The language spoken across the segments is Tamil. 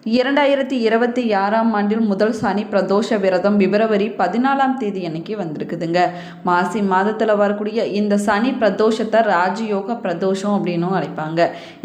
2026ஆம் ஆண்டில் முதல் சனி பிரதோஷ விரதம் பிப்ரவரி 14ஆம் தேதி அன்னைக்கு வந்திருக்குதுங்க. மாசி மாதத்தில் வரக்கூடிய இந்த சனி பிரதோஷத்தை ராஜயோக பிரதோஷம் அப்படின்னும் அழைப்பாங்க.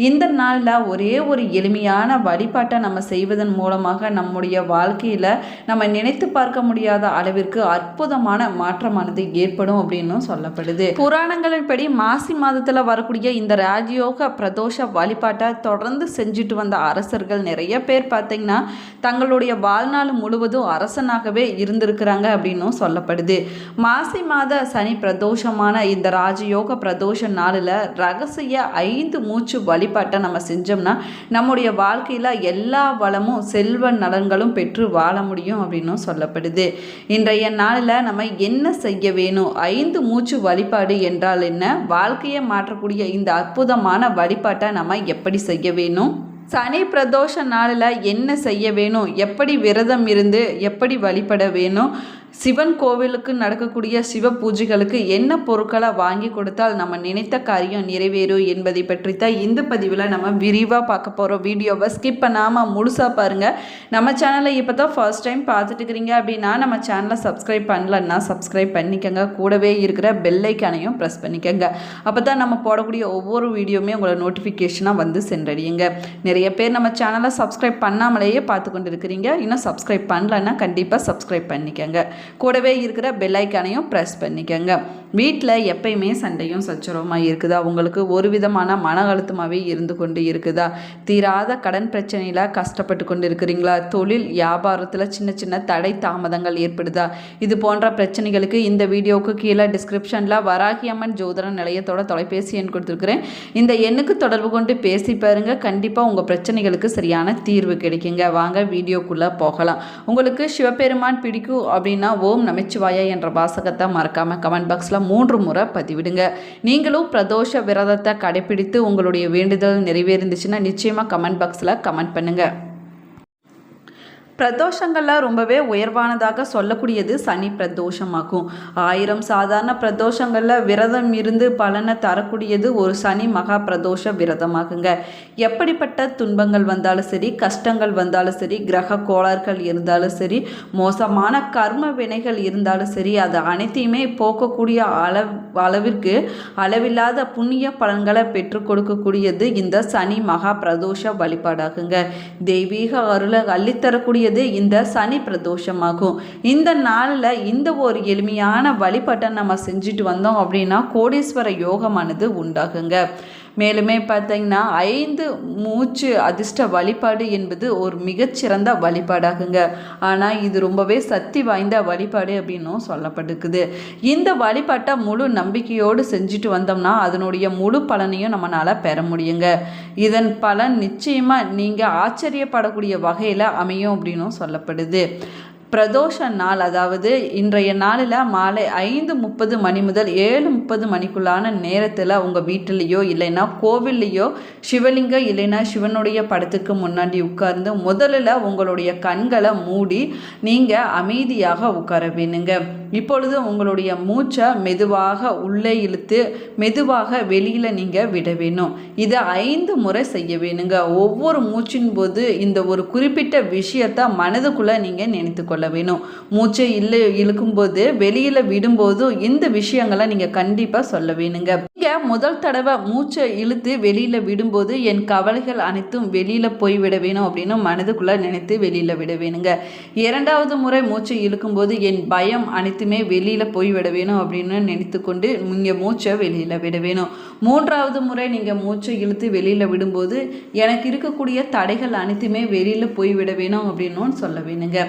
இந்த நாளில் ஒரே ஒரு எளிமையான வழிபாட்டை நம்ம செய்வதன் மூலமாக நம்முடைய வாழ்க்கையில் நம்ம நினைத்து பார்க்க முடியாத அளவிற்கு அற்புதமான மாற்றமானது ஏற்படும் அப்படின்னும் சொல்லப்படுது. புராணங்களின்படி மாசி மாதத்தில் வரக்கூடிய இந்த ராஜயோக பிரதோஷ வழிபாட்டை தொடர்ந்து செஞ்சுட்டு வந்த அரசர்கள் நிறைய பேர் பார்த்தீங்கன்னா தங்களுடைய வாழ்நாள் முழுவதும் அரசனாகவே இருந்திருக்கிறாங்க அப்படின்னும் சொல்லப்படுது. மாசி மாத சனி பிரதோஷமான இந்த ராஜயோக பிரதோஷ நாளில் ரகசிய 5 மூச்சு வழிபாட்டை நம்ம செஞ்சோம்னா நம்முடைய வாழ்க்கையில் எல்லா வளமும் செல்வ நலன்களும் பெற்று வாழ முடியும் அப்படின்னும் சொல்லப்படுது. இன்றைய நாளில் நம்ம என்ன செய்ய வேணும், 5 மூச்சு வழிபாடு என்றால் என்ன, வாழ்க்கையை மாற்றக்கூடிய இந்த அற்புதமான வழிபாட்டை நம்ம எப்படி செய்ய வேணும், சனி பிரதோஷ நாளில் என்ன செய்ய வேணும், எப்படி விரதம் இருந்து எப்படி வழிபட வேணும், சிவன் கோவிலுக்கு நடக்கக்கூடிய சிவ பூஜைகளுக்கு என்ன பொருட்களை வாங்கி கொடுத்தால் நம்ம நினைத்த காரியம் நிறைவேறும் என்பதை பற்றி தான் இந்த பதிவில் நம்ம விரிவாக பார்க்க போகிறோம். வீடியோவை ஸ்கிப் பண்ணாமல் முழுசாக பாருங்கள். நம்ம சேனலை இப்போ தான் ஃபர்ஸ்ட் டைம் பார்த்துட்டு இருக்கிறீங்க அப்படின்னா நம்ம சேனலை சப்ஸ்கிரைப் பண்ணலன்னா சப்ஸ்கிரைப் பண்ணிக்கோங்க. கூடவே இருக்கிற பெல் ஐக்கானையும் ப்ரெஸ் பண்ணிக்கோங்க. அப்போ தான் நம்ம போடக்கூடிய ஒவ்வொரு வீடியோவுமே உங்களை நோட்டிஃபிகேஷனாக வந்து சென்றடையுங்க. நிறைய பேர் நம்ம சேனலை சப்ஸ்கிரைப் பண்ணாமலேயே பார்த்து கொண்டு இருக்கிறீங்க. இன்னும் சப்ஸ்கிரைப் பண்ணலன்னா கண்டிப்பாக சப்ஸ்கிரைப் பண்ணிக்கோங்க. கூடவே இருக்கிற பெல் ஐக்கானையும் ப்ரெஸ் பண்ணிக்கோங்க. வீட்டில் எப்பயுமே சண்டையும் சச்சரவுமாக இருக்குதா, உங்களுக்கு ஒரு விதமான மன அழுத்தமாகவே இருந்து கொண்டு இருக்குதா, தீராத கடன் பிரச்சனையில் கஷ்டப்பட்டு கொண்டு இருக்கிறீங்களா, தொழில் வியாபாரத்தில் சின்ன சின்ன தடை தாமதங்கள் ஏற்படுதா, இது போன்ற பிரச்சனைகளுக்கு இந்த வீடியோவுக்கு கீழே டிஸ்கிரிப்ஷனில் வராகி அம்மன் ஜோதிட நிலையத்தோட தொலைபேசி எண் கொடுத்துருக்குறேன். இந்த எண்ணுக்கு தொடர்பு கொண்டு பேசி பாருங்கள். கண்டிப்பாக உங்கள் பிரச்சனைகளுக்கு சரியான தீர்வு கிடைக்குங்க. வாங்க வீடியோக்குள்ளே போகலாம். உங்களுக்கு சிவபெருமான் பிடிக்கும் அப்படின்னா ஓம் நமச்சிவாய என்ற வாசகத்தை மறக்காமல் கமெண்ட் பாக்ஸில் 3 முறை பதிவிடுங்க. நீங்களும் பிரதோஷ விரதத்தை கடைபிடித்து உங்களுடைய வேண்டுதல் நிறைவேறிந்துச்சுன்னா நிச்சயமாக கமெண்ட் பாக்ஸில் கமெண்ட் பண்ணுங்கள். பிரதோஷங்களில் ரொம்பவே உயர்வானதாக சொல்லக்கூடியது சனி பிரதோஷமாகும். 1000 சாதாரண பிரதோஷங்களில் விரதம் இருந்து பலனை தரக்கூடியது ஒரு சனி மகா பிரதோஷ விரதமாகுங்க. எப்படிப்பட்ட துன்பங்கள் வந்தாலும் சரி, கஷ்டங்கள் வந்தாலும் சரி, கிரக கோளாறுகள் இருந்தாலும் சரி, மோசமான கர்ம வினைகள் இருந்தாலும் சரி, அது அனைத்தையுமே போக்கக்கூடிய அளவிற்கு அளவில்லாத புண்ணிய பலன்களை பெற்றுக் கொடுக்கக்கூடியது இந்த சனி மகா பிரதோஷ வழிபாடாகுங்க. தெய்வீக அருளை அள்ளித்தரக்கூடிய இந்த சனி பிரதோஷமாகும். இந்த நாளில் இந்த ஒரு எளிமையான வழிபாட்டை நம்ம செஞ்சுட்டு வந்தோம் அப்படின்னா கோடீஸ்வர யோகமானது உண்டாகுங்க. மேலுமே பார்த்தீங்கன்னா 5 மூச்சு அதிர்ஷ்ட வழிபாடு என்பது ஒரு மிகச்சிறந்த வழிபாடாகுங்க. ஆனால் இது ரொம்பவே சக்தி வாய்ந்த வழிபாடு அப்படின்னும் சொல்லப்பட்டிருக்குது. இந்த வழிபாட்டை முழு நம்பிக்கையோடு செஞ்சுட்டு வந்தோம்னா அதனுடைய முழு பலனையும் நம்மளால் பெற முடியுங்க. இதன் பலன் நிச்சயமாக நீங்கள் ஆச்சரியப்படக்கூடிய வகையில் அமையும் அப்படின்னும் சொல்லப்படுது. பிரதோஷ நாள், அதாவது இன்றைய நாளில் மாலை 5:30 மணி முதல் 7:30 மணிக்குள்ளான நேரத்தில் உங்கள் வீட்டிலையோ இல்லைன்னா கோவில்லையோ சிவலிங்கம் இல்லைன்னா சிவனுடைய படத்துக்கு முன்னாடி உட்கார்ந்து முதலில் உங்களுடைய கண்களை மூடி நீங்கள் அமைதியாக உட்கார வேணுங்க. இப்பொழுது உங்களுடைய மூச்சை மெதுவாக உள்ளே இழுத்து மெதுவாக வெளியில் நீங்கள் விட வேணும். இதை 5 முறை செய்ய வேணுங்க. ஒவ்வொரு மூச்சின் போது இந்த ஒரு குறிப்பிட்ட விஷயத்தை மனதுக்குள்ளே நீங்கள் நினைத்து கொள்ள வேணும். மூச்சை இழுக்கும்போது வெளியில் விடும்போது இந்த விஷயங்களை நீங்கள் கண்டிப்பாக சொல்ல வேணுங்க. நீங்கள் முதல் தடவை மூச்சை இழுத்து வெளியில் விடும்போது என் கவலைகள் அனைத்தும் வெளியில் போய்விட வேணும் அப்படின்னு மனதுக்குள்ளே நினைத்து வெளியில் விட வேணுங்க. 2வது முறை மூச்சை இழுக்கும்போது என் பயம் அனைத்துமே வெளியில் போய்விட வேணும் அப்படின்னு நினைத்து கொண்டு நீங்கள் மூச்சை வெளியில் விட வேணும். 3வது முறை நீங்கள் மூச்சை இழுத்து வெளியில் விடும்போது எனக்கு இருக்கக்கூடிய தடைகள் அனைத்துமே வெளியில் போய்விட வேணும் அப்படின்னு சொல்ல வேணுங்க.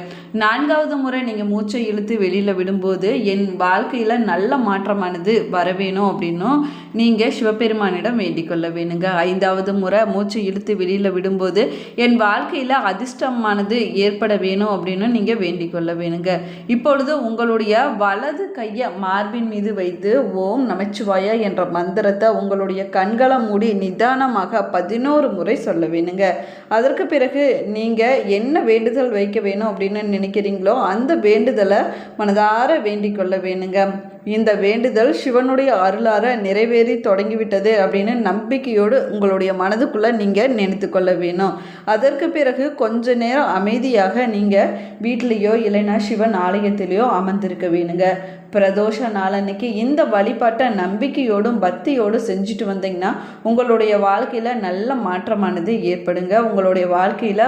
4வது முறை நீங்கள் மூச்சை இழுத்து வெளியில் விடும்போது என் வாழ்க்கையில் நல்ல மாற்றமானது வர வேணும் அப்படின்னும் நீங்கள் சிவபெருமானிடம் வேண்டிக் கொள்ள வேணுங்க. 5வது முறை மூச்சை இழுத்து வெளியில் விடும்போது என் வாழ்க்கையில் அதிர்ஷ்டமானது ஏற்பட வேணும் அப்படின்னு நீங்கள் வேண்டிக் கொள்ள வேணுங்க. இப்பொழுது உங்களுடைய வலது கையை மார்பின் மீது வைத்து ஓம் நமச்சிவாய என்ற மந்திரத்தை உங்களுடைய கண்களை மூடி நிதானமாக 11 முறை சொல்ல வேணுங்க. அதற்கு பிறகு நீங்கள் என்ன வேண்டுதல் வைக்க வேணும் அப்படின்னு நினைக்கிறீங்களோ அந்த வேண்டுதலை மனதார வேண்டிக் கொள்ள வேணுங்க. இந்த வேண்டுதல் சிவனுடைய அருளார நிறைவேறி தொடங்கிவிட்டது அப்படின்னு நம்பிக்கையோடு உங்களுடைய மனதுக்குள்ளே நீங்கள் நினைத்து கொள்ள வேணும். அதற்கு பிறகு கொஞ்ச நேரம் அமைதியாக நீங்கள் வீட்டிலேயோ இல்லைன்னா சிவன் ஆலயத்திலேயோ அமர்ந்திருக்க வேணுங்க. பிரதோஷ நாளன்னைக்கு இந்த வழிபாட்டை நம்பிக்கையோடும் பக்தியோடும் செஞ்சுட்டு வந்தீங்கன்னா உங்களுடைய வாழ்க்கையில் நல்ல மாற்றமானது ஏற்படுங்க. உங்களுடைய வாழ்க்கையில்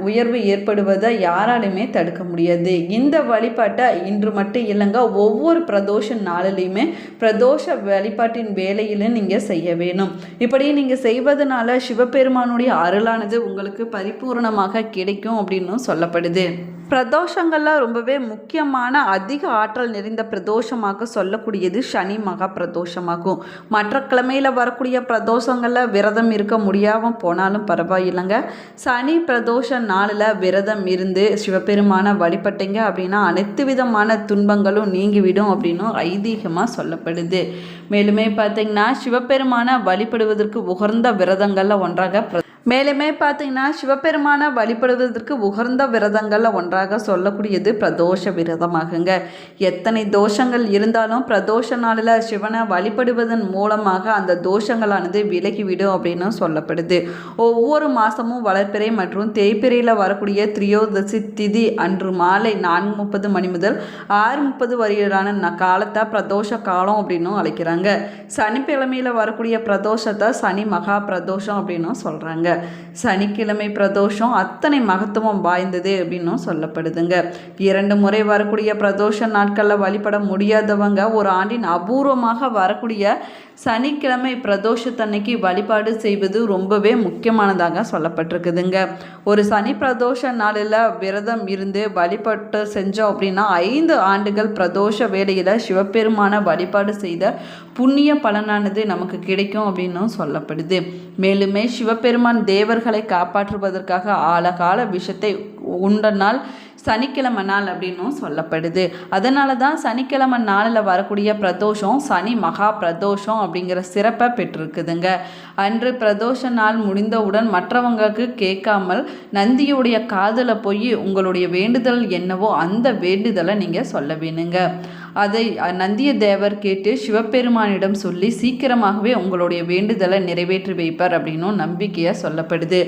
உயர்வு ஏற்படுவதை யாராலுமே தடுக்க முடியாது. இந்த வழிபாட்டை இன்று மட்டும் இல்லைங்க, ஒவ்வொரு பிரதோஷ நாளிலையுமே பிரதோஷ வழிபாட்டின் வேலையிலும் நீங்கள் செய்ய வேணும். இப்படி நீங்கள் செய்வதனால சிவபெருமானுடைய அருளானது உங்களுக்கு பரிபூர்ணமாக கிடைக்கும் அப்படின்னு சொல்லப்படுது. பிரதோஷங்களில் ரொம்பவே முக்கியமான அதிக ஆற்றல் நிறைந்த பிரதோஷமாக சொல்லக்கூடியது சனி மகா பிரதோஷமாகும். மற்ற கிழமையில் வரக்கூடிய பிரதோஷங்களில் விரதம் இருக்க முடியாமல் போனாலும் பரவாயில்லைங்க. சனி பிரதோஷ நாளில் விரதம் இருந்து சிவபெருமான வழிபட்டீங்க அப்படின்னா அனைத்து விதமான துன்பங்களும் நீங்கிவிடும் அப்படின்னு ஐதீகமாக சொல்லப்படுது. மேலுமே பார்த்தீங்கன்னா சிவபெருமான வழிபடுவதற்கு உகர்ந்த விரதங்களில் ஒன்றாக சொல்லக்கூடியது பிரதோஷ விரதமாகுங்க. எத்தனை தோஷங்கள் இருந்தாலும் பிரதோஷ நாளில் சிவனை வழிபடுவதன் மூலமாக அந்த தோஷங்களானது விலகிவிடும் அப்படின்னு சொல்லப்படுது. ஒவ்வொரு மாதமும் வளர்ப்பிறை மற்றும் தேய்பிறையில் வரக்கூடிய திரியோதசி திதி அன்று மாலை 4:30 மணி முதல் 6:30 வரையிலான காலத்தை பிரதோஷ காலம் அப்படின்னும் அழைக்கிறாங்க. சனிக்கிழமையில் வரக்கூடிய பிரதோஷத்தை சனி மகா பிரதோஷம் அப்படின்னும் சொல்கிறாங்க. சனிக்கிழமை பிரதோஷம் அத்தனை மகத்துவம் வாய்ந்தது அப்படின்னும் சொல்லப்படுதுங்க. 2 முறை வரக்கூடிய பிரதோஷ நாட்களில் வழிபட முடியாதவங்க ஒரு ஆண்டின் அபூர்வமாக வரக்கூடிய சனிக்கிழமை பிரதோஷத்தன்னைக்கு வழிபாடு செய்வது ரொம்பவே முக்கியமானதாக சொல்லப்பட்டிருக்குதுங்க. ஒரு சனி பிரதோஷ நாளில் விரதம் இருந்து வழிபட்டு செஞ்சோம் அப்படின்னா 5 ஆண்டுகள் பிரதோஷ வேளையில் சிவபெருமான வழிபாடு செய்த புண்ணிய பலனானது நமக்கு கிடைக்கும் அப்படின்னும் சொல்லப்படுது. மேலுமே சிவபெருமான் தேவர்களை காப்பாற்றுவதற்காக ஆழகால விஷத்தை உண்ட நாள் சனிக்கிழமை நாள் அப்படின்னும் சொல்லப்படுது. அதனால தான் சனிக்கிழமை நாளில் வரக்கூடிய பிரதோஷம் சனி மகா பிரதோஷம் அப்படிங்கிற சிறப்பை பெற்றிருக்குதுங்க. அன்று பிரதோஷ நாள் முடிந்தவுடன் மற்றவங்களுக்கு கேட்காமல் நந்தியுடைய காதில் போய் உங்களுடைய வேண்டுதல் என்னவோ அந்த வேண்டுதலை நீங்கள் சொல்ல வேணுங்க. அதை நந்திய தேவர் கேட்டு சிவபெருமானிடம் சொல்லி சீக்கிரமாகவே உங்களுடைய வேண்டுதலை நிறைவேற்றி வைப்பார் அப்படின்னும் நம்பிக்கையாக சொல்லப்படுது.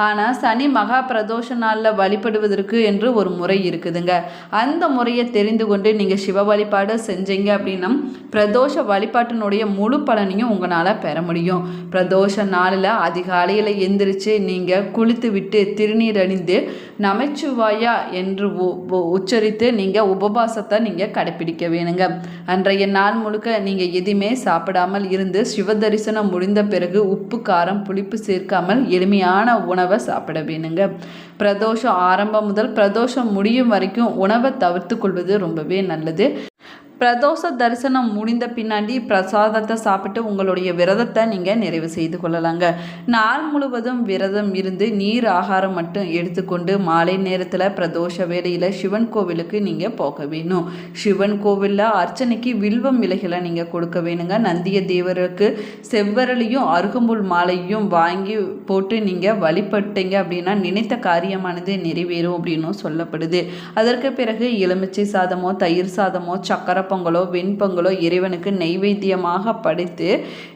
ஆனால் சனி மகா பிரதோஷ நாளில் வழிபடுவதற்கு என்று ஒரு முறை இருக்குதுங்க. அந்த முறையை தெரிந்து கொண்டு நீங்கள் சிவ வழிபாடு செஞ்சீங்க அப்படின்னா பிரதோஷ வழிபாட்டினுடைய முழு பலனையும் உங்களால் பெற முடியும். பிரதோஷ நாளில் அதிகாலையில் எந்திரிச்சு நீங்கள் குளித்து விட்டு திருநீர் அணிந்து நமச்சிவாயா என்று உச்சரித்து நீங்கள் உபவாசத்தை நீங்கள் கடைப்பிடிக்க வேணுங்க. அன்றைய நாள் முழுக்க நீங்கள் எதுவுமே சாப்பிடாமல் இருந்து சிவ தரிசனம் முடிந்த பிறகு உப்பு காரம் புளிப்பு சேர்க்காமல் எளிமையான உணவை சாப்பிட வேணுங்க. பிரதோஷம் ஆரம்பம் முதல் பிரதோஷம் முடியும் வரைக்கும் உணவை தவிர்த்து கொள்வது ரொம்பவே நல்லது. பிரதோஷ தரிசனம் முடிந்த பின்னாடி பிரசாதத்தை சாப்பிட்டு உங்களுடைய விரதத்தை நீங்கள் நிறைவு செய்து கொள்ளலாங்க. நாள் முழுவதும் விரதம் இருந்து நீர் ஆகாரம் மட்டும் எடுத்துக்கொண்டு மாலை நேரத்தில் பிரதோஷ வேளையில் சிவன் கோவிலுக்கு நீங்கள் போக வேணும். சிவன் கோவிலில் அர்ச்சனைக்கு வில்வம் இலைகளை நீங்கள் கொடுக்க வேணுங்க. நந்திய தேவருக்கு செவ்வரளியும் அருகம்புல் மாலையும் வாங்கி போட்டு நீங்கள் வழிபட்டீங்க அப்படின்னா நினைத்த காரியமானது நிறைவேறும் அப்படின்னும் சொல்லப்படுது. அதற்கு பிறகு எலுமிச்சை சாதமோ தயிர் சாதமோ சக்கரை பொங்கலோ வெண்பொங்கலோ இறைவனுக்கு நைவேத்தியமாக படைத்து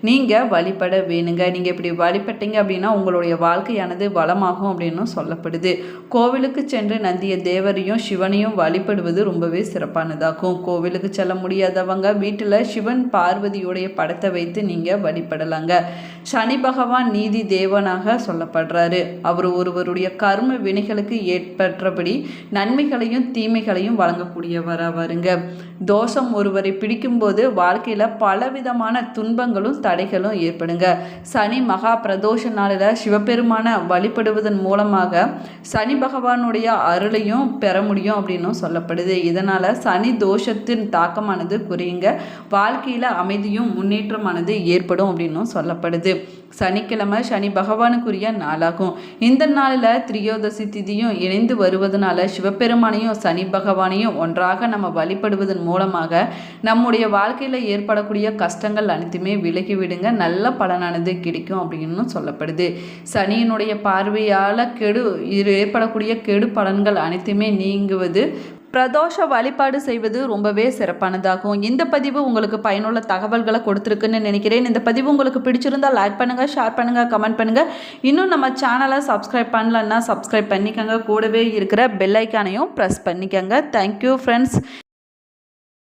நீங்கள் வழிபட வேணுங்க. நீங்கள் இப்படி வழிபட்டீங்க அப்படின்னா உங்களுடைய வாழ்க்கையானது வளமாகும் அப்படின்னு சொல்லப்படுது. கோவிலுக்கு சென்று நந்திய தேவரையும் சிவனையும் வழிபடுவது ரொம்பவே சிறப்பானதாகும். கோவிலுக்கு செல்ல முடியாதவங்க வீட்டில் சிவன் பார்வதியுடைய படத்தை வைத்து நீங்கள் வழிபடலாங்க. சனி பகவான் நீதி தேவனாக சொல்லப்படுறாரு. அவர் ஒருவருடைய கர்ம வினைகளுக்கு ஏற்பட்டபடி நன்மைகளையும் தீமைகளையும் வழங்கக்கூடியவராக வருங்க. தோஷம் ஒருவரை பிடிக்கும்போது வாழ்க்கையில் பலவிதமான துன்பங்களும் தடைகளும் ஏற்படுங்க. சனி மகா பிரதோஷ நாளில் சிவபெருமான வழிபடுவதன் மூலமாக சனி பகவானுடைய அருளையும் பெற முடியும் அப்படின்னும் சொல்லப்படுது. இதனால் சனி தோஷத்தின் தாக்கமானது குறையுங்க. வாழ்க்கையில் அமைதியும் முன்னேற்றமானது ஏற்படும் அப்படின்னும் சொல்லப்படுது. சனிக்கிழமை சனி பகவானுக்குரிய நாளாகும். இந்த நாளில் திரியோதசி திதியும் இணைந்து வருவதனால சிவபெருமானையும் சனி பகவானையும் ஒன்றாக நம்ம வழிபடுவதன் மூலமாக நம்முடைய வாழ்க்கையில் ஏற்படக்கூடிய கஷ்டங்கள் அனைத்துமே விலகிவிடுங்க. நல்ல பலனானது கிடைக்கும் அப்படின்னு சொல்லப்படுது. சனியினுடைய பார்வையால் ஏற்படக்கூடிய கெடு பலன்கள் அனைத்துமே நீங்குவது பிரதோஷ வழிபாடு செய்வது ரொம்பவே சிறப்பானதாகும். இந்த பதிவு உங்களுக்கு பயனுள்ள தகவல்களை கொடுத்துருக்குன்னு நினைக்கிறேன். இந்த பதிவு உங்களுக்கு பிடிச்சிருந்தால் லைக் பண்ணுங்கள், ஷேர் பண்ணுங்கள், கமெண்ட் பண்ணுங்கள். இன்னும் நம்ம சேனலை சப்ஸ்கிரைப் பண்ணலன்னா சப்ஸ்கிரைப் பண்ணிக்கோங்க. கூடவே இருக்கிற பெல் ஐக்கானையும் ப்ரெஸ் பண்ணிக்கோங்க. Thank you friends.